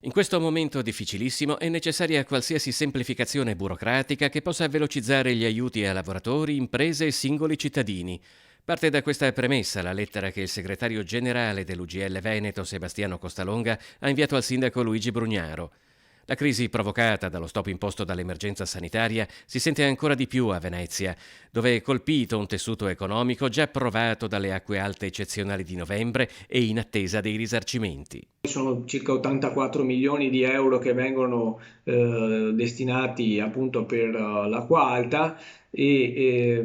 In questo momento difficilissimo è necessaria qualsiasi semplificazione burocratica che possa velocizzare gli aiuti a lavoratori, imprese e singoli cittadini. Parte da questa premessa la lettera che il segretario generale dell'UGL Veneto, Sebastiano Costalonga, ha inviato al sindaco Luigi Brugnaro. La crisi provocata dallo stop imposto dall'emergenza sanitaria si sente ancora di più a Venezia, dove è colpito un tessuto economico già provato dalle acque alte eccezionali di novembre e in attesa dei risarcimenti. Sono circa 84 milioni di euro che vengono destinati appunto per l'acqua alta e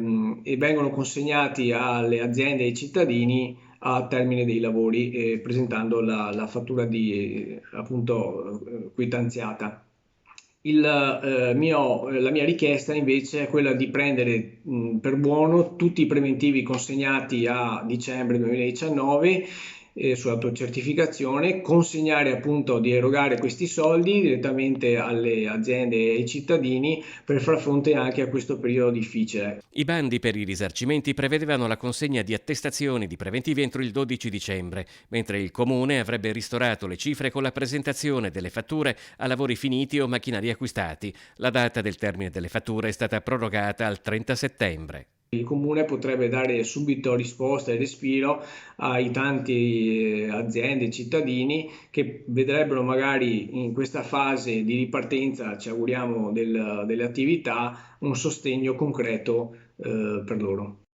vengono consegnati alle aziende e ai cittadini a termine dei lavori, presentando la fattura di appunto quitanziata. La mia richiesta invece è quella di prendere per buono tutti i preventivi consegnati a dicembre 2019 sull'autocertificazione, consegnare appunto di erogare questi soldi direttamente alle aziende e ai cittadini per far fronte anche a questo periodo difficile. I bandi per i risarcimenti prevedevano la consegna di attestazioni di preventivi entro il 12 dicembre, mentre il comune avrebbe ristorato le cifre con la presentazione delle fatture a lavori finiti o macchinari acquistati. La data del termine delle fatture è stata prorogata al 30 settembre. Il comune potrebbe dare subito risposta e respiro ai tanti aziende e cittadini che vedrebbero magari in questa fase di ripartenza, ci auguriamo, delle attività, un sostegno concreto per loro.